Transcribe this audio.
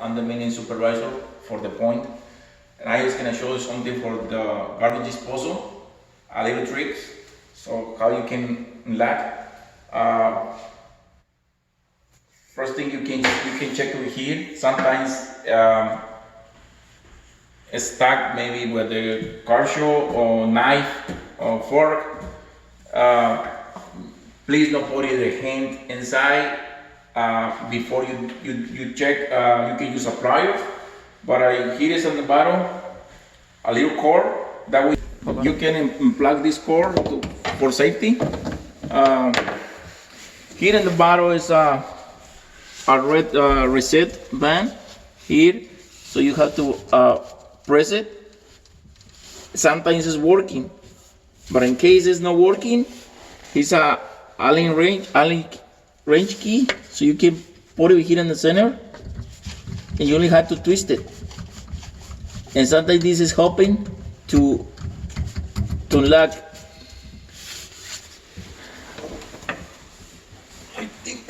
I'm the maintenance supervisor for the point, and I was gonna show you something for the garbage disposal, a little tricks, so how you can unlock. First thing you can check over here. Sometimes it's stuck maybe with the car show or knife or fork. Please don't put your hand inside before you check. You can use a plier, but here is on the bottom a little cord that way you can unplug this cord for safety. Here in the bottom is a red reset button here, so you have to press it. Sometimes it's working, but in case it's not working, it's a Allen wrench key, so you can put it here in the center, and you only have to twist it. And sometimes this is helping to unlock. I think